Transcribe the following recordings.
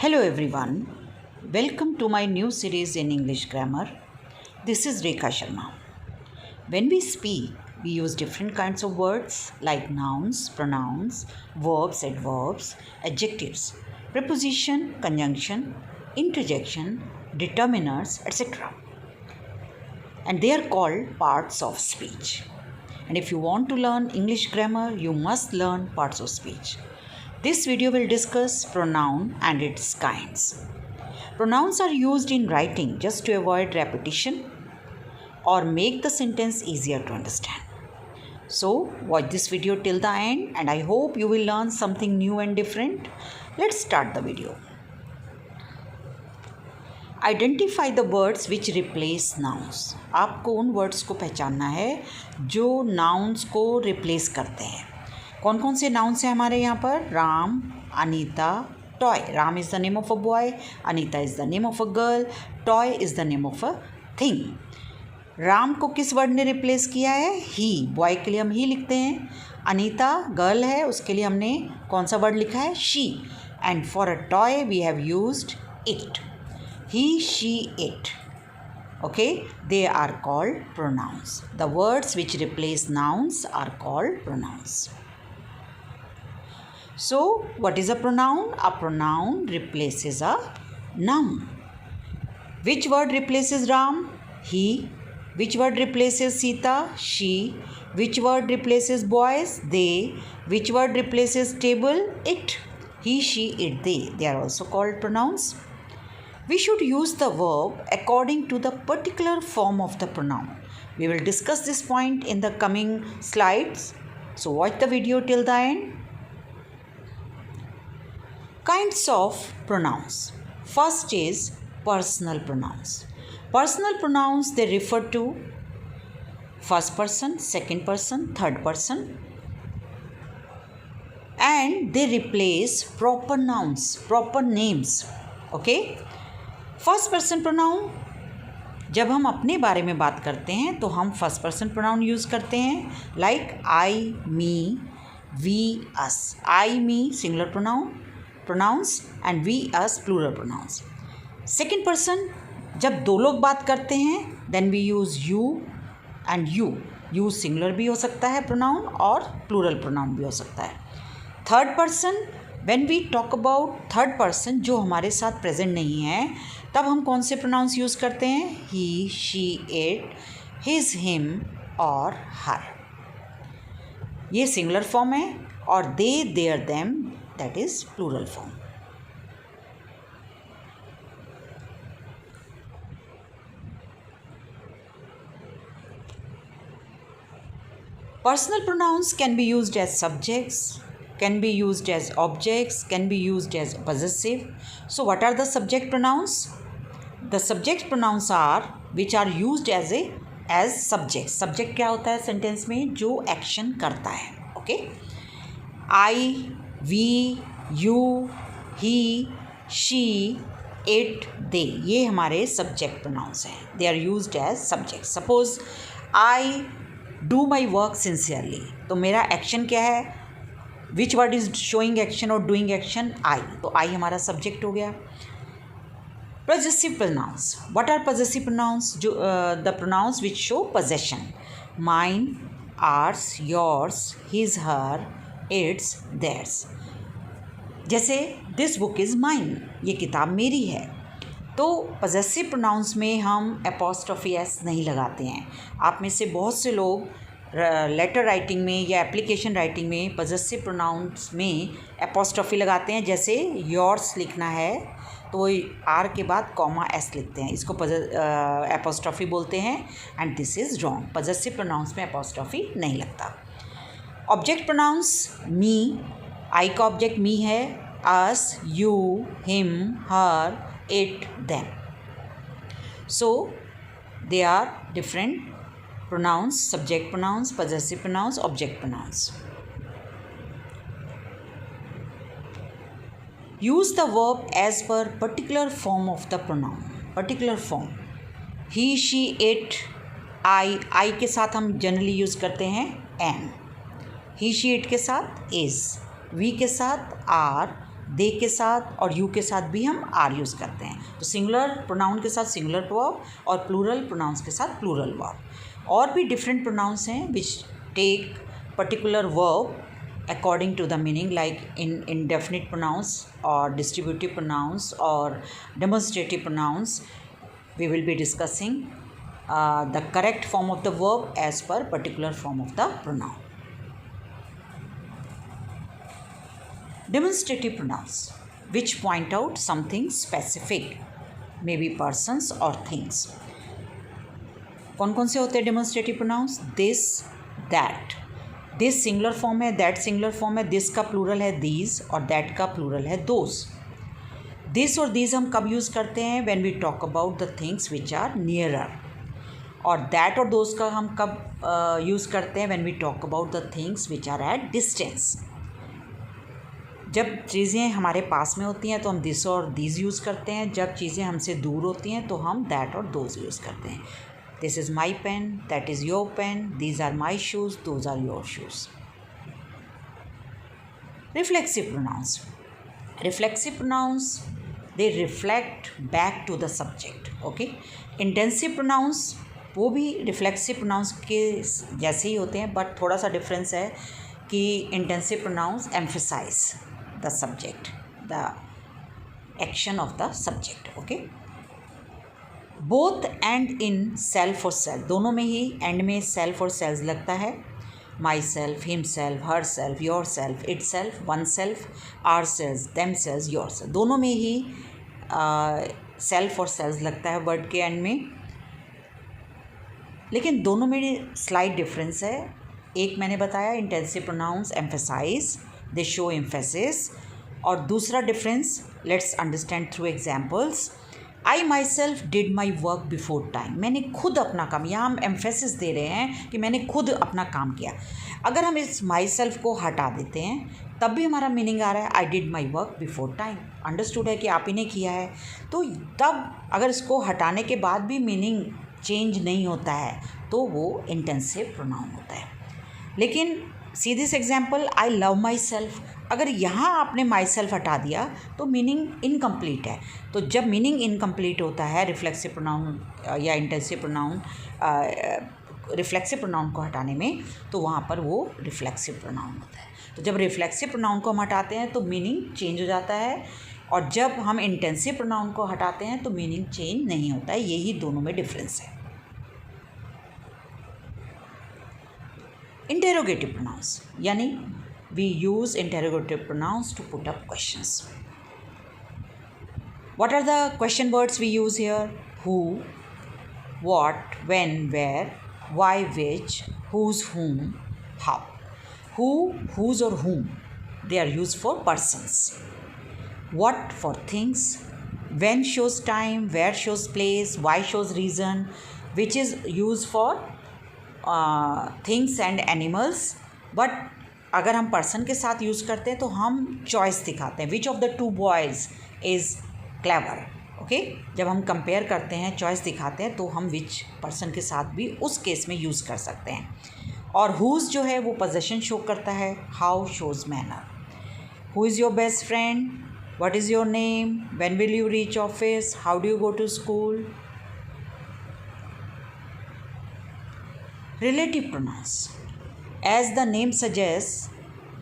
Hello everyone, welcome to my new series in English grammar. This is Rekha Sharma. When we speak, we use different kinds of words like nouns, pronouns, verbs, adverbs, adjectives, preposition, conjunction, interjection, determiners, etc. And they are called parts of speech. And if you want to learn English grammar, you must learn parts of speech. This video will discuss pronoun and its kinds. Pronouns are used in writing just to avoid repetition or make the sentence easier to understand. So, watch this video till the end and I hope you will learn something new and different. Let's start the video. Identify the words which replace nouns. आपको उन words को पहचानना है जो nouns को replace करते हैं. कौन कौन से नाउन्स हैं हमारे यहाँ पर? Ram, Anita, toy. Ram is the name of a boy, Anita is the name of a girl, toy is the name of a thing. Ram को किस वर्ड ने रिप्लेस किया है? ही. बॉय के लिए हम ही लिखते हैं. अनीता गर्ल है, उसके लिए हमने कौन सा वर्ड लिखा है? She. And for a toy we have used it. He, she, it. Okay, they are called pronouns. The words which replace nouns are called pronouns. So, what is a pronoun? A pronoun replaces a noun. Which word replaces Ram? He. Which word replaces Sita? She. Which word replaces boys? They. Which word replaces table? It. He, she, it, they. They are also called pronouns. We should use the verb according to the particular form of the pronoun. We will discuss this point in the coming slides. So, watch the video till the end. Kinds of pronouns. First is personal pronouns. Personal pronouns, they refer to first person, second person, third person, and they replace proper nouns, proper names. Okay? First person pronoun, जब हम अपने बारे में बात करते हैं तो हम फर्स्ट पर्सन प्रोनाउन यूज़ करते हैं. Like I, me, we, us. I, me singular pronouns and we, us plural pronouns. Second person, जब दो लोग बात करते हैं then we use you and you. You singular भी हो सकता है प्रोनाउन और प्लूरल प्रोनाउन भी हो सकता है. Third person, when we talk about third person जो हमारे साथ प्रेजेंट नहीं है, तब हम कौन से प्रोनाउंस यूज़ करते हैं? He, she, it, his, him और हर. ये सिंगुलर फॉर्म है और they, their, them that is plural form. Personal pronouns can be used as subjects, can be used as objects, can be used as possessive. So what are the subject pronouns? The subject pronouns are which are used as subject. Subject क्या होता है sentence में? जो action करता है. Okay. I, we, you, he, she, it, they, ये हमारे subject pronouns हैं. They are used as subject. Suppose I do my work sincerely, तो मेरा एक्शन क्या है? Which word is showing action और डूइंग एक्शन? आई. तो आई हमारा सब्जेक्ट हो गया. Possessive pronouns. What are possessive pronouns? The pronouns which show possession. Mine, ours, yours, his, her, its, theirs. जैसे this book is mine. ये किताब मेरी है. तो possessive pronouns में हम apostrophe s नहीं लगाते हैं. आप में से बहुत से लोग लेटर राइटिंग में या एप्लीकेशन राइटिंग में possessive pronouns में apostrophe लगाते हैं. जैसे yours लिखना है तो आर के बाद कॉमा एस लिखते हैं. इसको एपोस्ट्रॉफी बोलते हैं and this is wrong. Possessive pronouns में एपोस्ट्रॉफी नहीं लगता. ऑब्जेक्ट प्रोनाउंस, मी, आई का ऑब्जेक्ट मी है. Us, you, him, her, it, them. So they are different pronouns. Subject pronouns, possessive pronouns, object pronouns. Use the verb as per particular form of the pronoun. Particular form. He, she, it, I के साथ हम generally use करते हैं am. He, she, it के साथ is. We के साथ are. दे के साथ और यू के साथ भी हम आर यूज़ करते हैं। तो सिंगुलर प्रोनाउन के साथ सिंगुलर वर्ब और प्लूरल प्रोनाउंस के साथ प्लूरल वर्ब। और भी डिफरेंट प्रोनाउंस हैं which take particular verb according to the meaning, like in indefinite pronouns or distributive pronouns or demonstrative pronouns. We will be discussing the correct form of the verb as per particular form of the pronoun. Demonstrative pronouns which point out something specific, maybe persons or things. कौन कौन से होते हैं demonstrative pronouns? This, that. This singular form है, that singular form है, this का plural है these और दैट का प्लूरल है दोज। दिस और दीज हम कब यूज़ करते हैं? When we talk about the things which are nearer. और दैट और दोज का हम कब यूज़ करते हैं? When we talk about the things which are at distance. जब चीज़ें हमारे पास में होती हैं तो हम दिस और दीज यूज़ करते हैं, जब चीज़ें हमसे दूर होती हैं तो हम दैट और दोज यूज़ करते हैं। This is my pen, that is your pen, these are my shoes, those are your shoes. Reflexive pronouns. Reflexive pronouns, they reflect back to the subject. Okay. Intensive pronouns वो भी reflexive pronouns के जैसे ही होते हैं, but थोड़ा सा difference है कि intensive pronouns emphasize the subject, the action of the subject. Okay. Both end in self और सेल्फ, दोनों में ही एंड में सेल्फ और सेल्फ लगता है। Myself, himself, herself, yourself, itself, oneself, ourself, themself, yourself, दोनों में ही सेल्फ और सेल्फ लगता है वर्ड के एंड में। लेकिन दोनों में स्लाइट डिफरेंस है। एक मैंने बताया intensive pronouns emphasize, they show emphasis. और दूसरा difference let's understand through examples. I myself did my work before time, मैंने खुद अपना काम, यहाँ हम एम्फेसिस दे रहे हैं कि मैंने खुद अपना काम किया। अगर हम इस माई सेल्फ को हटा देते हैं तब भी हमारा मीनिंग आ रहा है I did my work before time, understood है कि आप ही ने किया है। तो तब अगर इसको हटाने के बाद भी मीनिंग चेंज नहीं होता है तो वो इंटेंसिव प्रोनाउन होता है। लेकिन see this example, I love my self, अगर यहाँ आपने माई सेल्फ हटा दिया तो मीनिंग इनकम्प्लीट है। तो जब मीनिंग इनकम्प्लीट होता है रिफ्लेक्सिव प्रोनाउन या इंटेंसिव प्रोनाउन, रिफ्लेक्सिव प्रोनाउन को हटाने में, तो वहाँ पर वो रिफ्लेक्सिव प्रोनाउन होता है। तो जब रिफ्लेक्सिव प्रोनाउन को हम हटाते हैं तो मीनिंग चेंज हो जाता है, और जब हम इंटेंसिव प्रोनाउन को हटाते हैं तो मीनिंग चेंज नहीं होता है। यही दोनों में डिफरेंस है। इंटेरोगेटिव प्रोनाउंस, यानी we use interrogative pronouns to put up questions. What are the question words we use here? Who, what, when, where, why, which, whose, whom, how. Who, whose or whom, they are used for persons. What for things. When shows time, where shows place, why shows reason, which is used for things and animals. But अगर हम person के साथ use करते हैं तो हम choice दिखाते हैं, which of the to boys is clever. Okay, जब हम कंपेयर करते हैं, चॉइस दिखाते हैं, तो हम विच पर्सन के साथ भी उस केस में यूज़ कर सकते हैं। और हुज़ जो है वो पोजेशन शो करता है, how shows manner. Who is your best friend, what is your name, when will you reach office, how do you go to school. Relative pronouns, as the name suggests,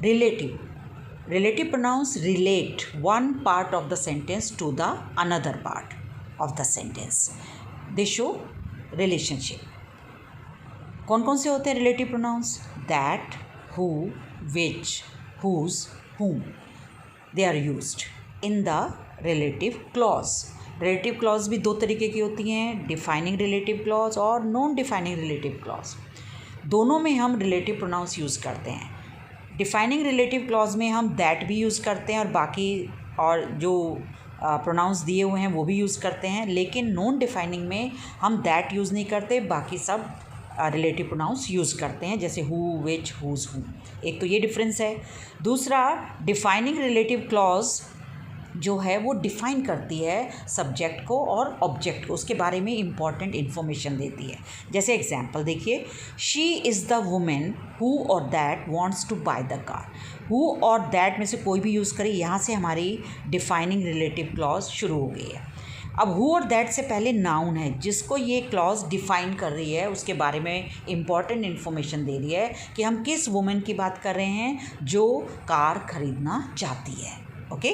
relative. Relative pronouns relate one part of the sentence to the another part of the sentence. They show relationship. कौन कौन से होते हैं relative pronouns? That, who, which, whose, whom. They are used in the relative clause. Relative clause भी दो तरीके की होती हैं, defining relative clause और non defining relative clause. दोनों में हम रिलेटिव प्रोनाउंस यूज़ करते हैं। डिफाइनिंग रिलेटिव क्लॉज में हम दैट भी यूज़ करते हैं और बाकी और जो प्रोनाउंस दिए हुए हैं वो भी यूज़ करते हैं। लेकिन नॉन डिफाइनिंग में हम दैट यूज़ नहीं करते, बाकी सब रिलेटिव प्रोनाउंस यूज़ करते हैं, जैसे हु, विच, हुज़, हूम। एक तो ये डिफरेंस है। दूसरा, डिफाइनिंग रिलेटिव क्लॉज जो है वो डिफ़ाइन करती है सब्जेक्ट को और ऑब्जेक्ट को, उसके बारे में इम्पॉर्टेंट इन्फॉर्मेशन देती है। जैसे एग्जांपल देखिए, she is the women who और that wants to buy the car. Who और दैट में से कोई भी यूज़ करें, यहाँ से हमारी डिफाइनिंग रिलेटिव क्लॉज शुरू हो गई है। अब हु और दैट से पहले नाउन है जिसको ये क्लॉज डिफ़ाइन कर रही है, उसके बारे में इम्पॉर्टेंट इन्फॉर्मेशन दे रही है कि हम किस वुमेन की बात कर रहे हैं जो कार ख़रीदना चाहती है। ओके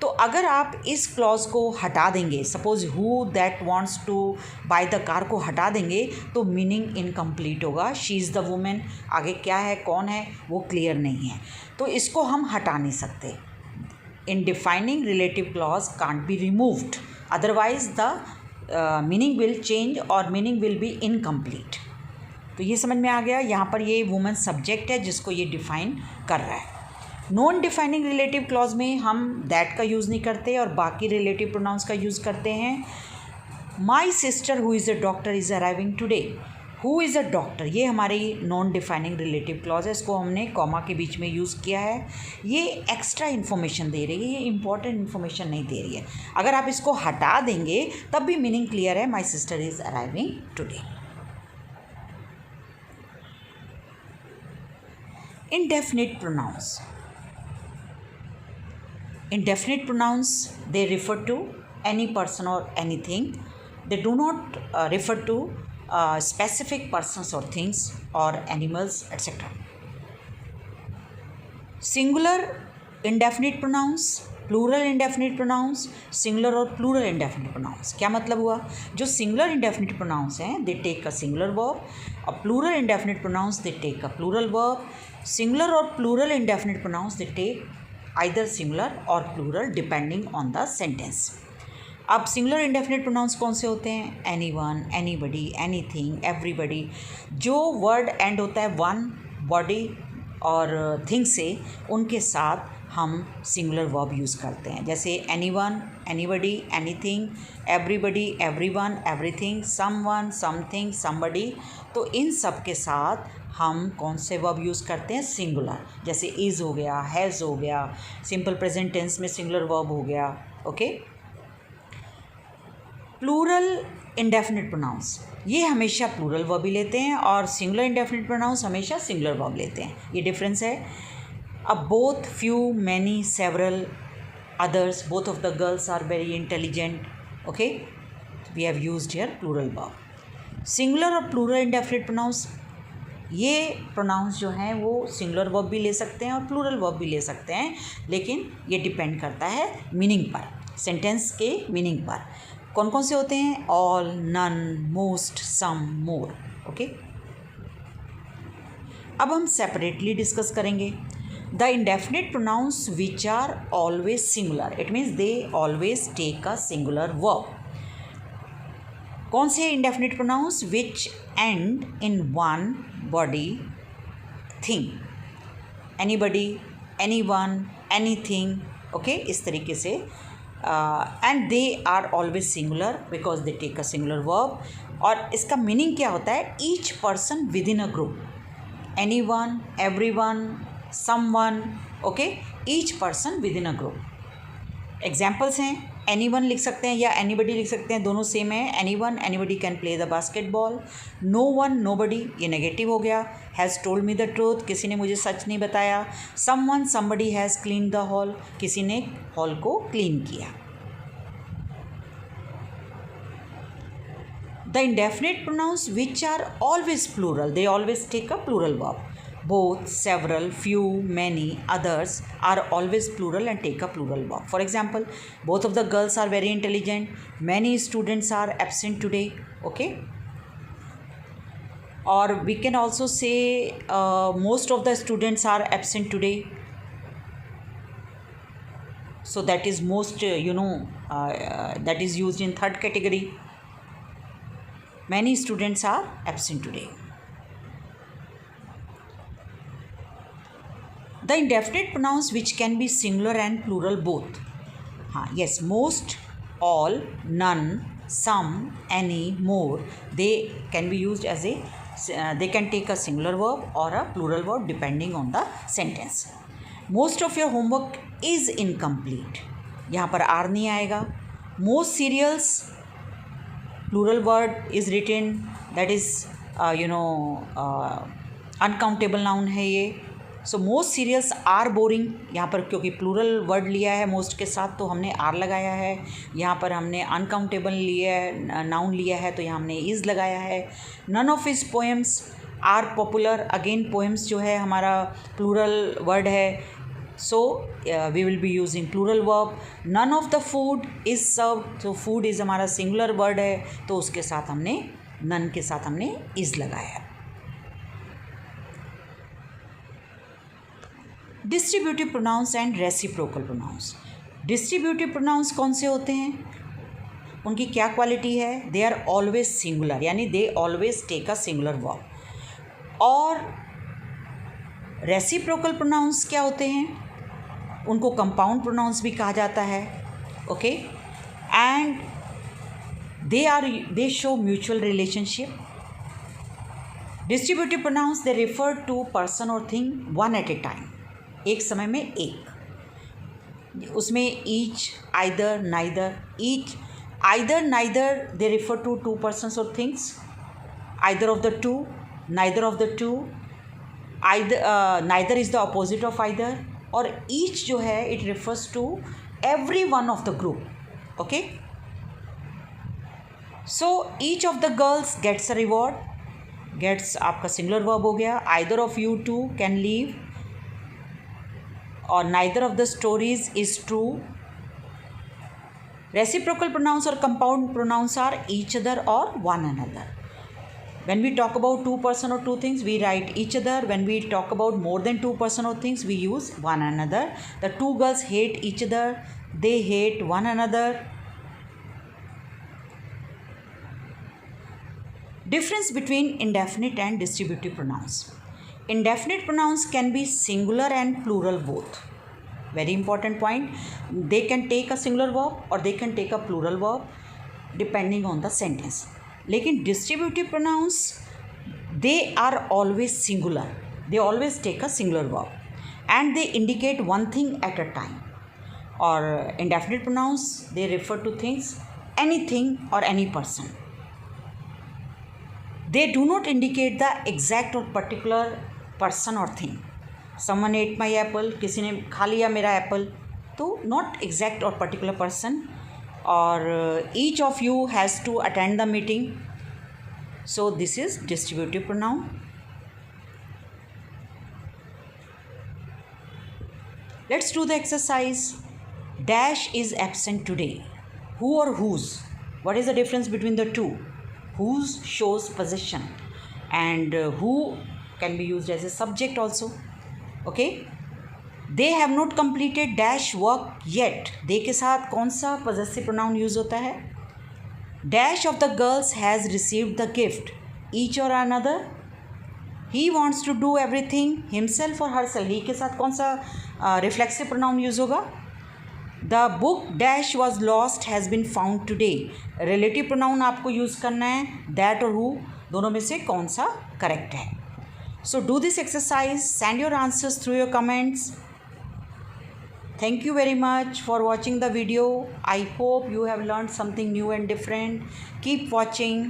तो अगर आप इस क्लॉज को हटा देंगे, suppose who that wants to buy the car को हटा देंगे तो मीनिंग इनकम्प्लीट होगा। शी इज़ द वुमेन, आगे क्या है, कौन है, वो क्लियर नहीं है, तो इसको हम हटा नहीं सकते। इन defining relative clause can't be removed, otherwise the meaning will change और मीनिंग विल बी इनकम्प्लीट। तो ये समझ में आ गया। यहाँ पर ये वुमेन सब्जेक्ट है जिसको ये डिफ़ाइन कर रहा है। नॉन डिफाइनिंग रिलेटिव क्लॉज में हम दैट का यूज़ नहीं करते और बाकी रिलेटिव प्रोनाउंस का यूज़ करते हैं। My sister who is a doctor is arriving today. Who is a doctor, ये हमारी नॉन डिफाइनिंग रिलेटिव क्लॉज है, इसको हमने कॉमा के बीच में यूज़ किया है। ये एक्स्ट्रा इन्फॉर्मेशन दे रही है, ये इंपॉर्टेंट इन्फॉर्मेशन नहीं दे रही है। अगर आप इसको हटा देंगे तब भी मीनिंग क्लियर है, my sister is arriving today. Indefinite pronouns, indefinite pronouns, they refer to any person or anything. They do not refer to specific persons or things or animals, etc. Singular indefinite pronouns, plural indefinite pronouns, singular और plural indefinite pronouns. क्या मतलब हुआ, जो singular indefinite pronouns हैं they take a singular verb, और plural indefinite pronouns they take a plural verb. Singular और plural indefinite pronouns they take either singular or plural depending on the sentence. अब singular indefinite pronouns कौन से होते हैं, anyone, anybody, anything, everybody. जो word end होता है one, body और थिंग से, उनके साथ हम सिंगुलर वर्ब यूज़ करते हैं। जैसे any one, anybody, anything, everybody, everyone, everything, someone, something, somebody. तो इन सब के साथ हम कौन से वर्ब यूज़ करते हैं, सिंगुलर। जैसे इज़ हो गया, हैज़ हो गया, सिंपल प्रेजेंट टेंस में सिंगुलर वर्ब हो गया। ओके प्लूरल इंडेफिनिट प्रोनाउंस, ये हमेशा प्लूरल वर्ब ही लेते हैं और सिंगुलर इंडेफिनिट प्रोनाउंस हमेशा सिंगुलर वर्ब लेते हैं। ये डिफरेंस है। अब both, few, many, several, others, both of the girls are very intelligent. Okay we have used here plural verb. Singular और प्लूरल इंडेफिनिट प्रोनाउंस, ये प्रोनाउंस जो हैं वो सिंगुलर वर्ब भी ले सकते हैं और प्लूरल वर्ब भी ले सकते हैं, लेकिन ये डिपेंड करता है मीनिंग पर, सेंटेंस के मीनिंग पर। कौन कौन से होते हैं, all, none, most, some, more. Okay अब हम सेपरेटली डिस्कस करेंगे। The indefinite pronouns which are always singular, it means they always take a singular verb. कौन से indefinite pronouns, which end in one body thing, anybody, anyone, anything. Okay इस तरीके से and they are always singular because they take a singular verb. और इसका meaning क्या होता है, each person within a group, anyone, everyone, someone. Okay each person within a group. Examples हैं, anyone लिख सकते हैं या एनीबडी लिख सकते हैं, दोनों सेम है। Anyone, anybody can play the basketball. No one, nobody, ये नेगेटिव हो गया। Has told me the truth, किसी ने मुझे सच नहीं बताया। Someone, somebody has clean the hall, किसी ने हॉल को क्लीन किया। The indefinite pronouns which are always plural, they always take a plural verb. Both, several, few, many, others are always plural and take a plural verb. For example, both of the girls are very intelligent. Many students are absent today. Okay. Or we can also say most of the students are absent today. So that is most, that is used in third category. Many students are absent today. The indefinite pronouns which can be singular and plural both. Yes, most, all, none, some, any, more, they can be used as they can take a singular verb or a plural verb depending on the sentence. Most of your homework is incomplete. यहाँ पर are नहीं आएगा. Most serials, plural word is written, that is uncountable noun है ये. So most serials are boring, यहाँ पर क्योंकि plural word लिया है मोस्ट के साथ तो हमने आर लगाया है. यहाँ पर हमने अनकाउंटेबल लिया है, नाउन लिया है, तो यहाँ हमने इज़ लगाया है. None of his poems are popular, again poems जो है हमारा प्लूरल वर्ड है, so we will be using plural verb. none of the food is served, so food is हमारा singular word है, तो उसके साथ हमने none के साथ हमने is लगाया. Distributive pronouns and reciprocal pronouns. Distributive pronouns कौन से होते हैं, उनकी क्या क्वालिटी है? दे आर ऑलवेज सिंगुलर, यानी they always take a singular verb. और रेसिप्रोकल प्रोनाउंस क्या होते हैं? उनको कंपाउंड प्रोनाउंस भी कहा जाता है. Okay, and they show mutual relationship. Distributive pronouns they refer to person और thing one at a time, एक समय में एक. उसमें each, either, neither. Each, either, neither they refer to two persons और things. Either of the two, neither of the two. Neither is the opposite of either. और each जो है it refers to every one of the group. Okay, so each of the girls gets a reward. Gets आपका singular verb हो गया. Either of you two can leave, और neither of the stories is true. Reciprocal pronouns और compound pronouns are each other और one another. When we talk about two person or two things, we write each other. When we talk about more than two person or things, we use one another. The two girls hate each other. They hate one another. Difference between indefinite and distributive pronouns. Indefinite pronouns can be singular and plural both. Very important point. They can take a singular verb or they can take a plural verb depending on the sentence. लेकिन distributive pronouns they are always singular, they always take a singular verb and they indicate one thing at a time. और indefinite pronouns they refer to things, anything और any person. They do not indicate the exact और particular person और thing. Someone ate my apple, किसी ने खा लिया मेरा apple, तो नॉट एग्जैक्ट और पर्टिकुलर पर्सन. और each of you has to attend the meeting, so this is distributive pronoun. Let's do the exercise. Dash is absent today. Who or whose? What is the difference between the two? Whose shows possession and who can be used as a subject also. Okay, they have not completed dash work yet. They के साथ कौन सा possessive pronoun use होता है? Dash of the girls has received the gift, each और another. He wants to do everything himself और herself. He के साथ कौन सा रिफ्लेक्सिव प्रोनाउन यूज होगा? The book dash was lost has been found today. Relative pronoun आपको use करना है. दैट और हु दोनों में से कौन सा करेक्ट है? So do this exercise, send your answers through your comments. Thank you very much for watching the video. I hope you have learned something new and different. Keep watching.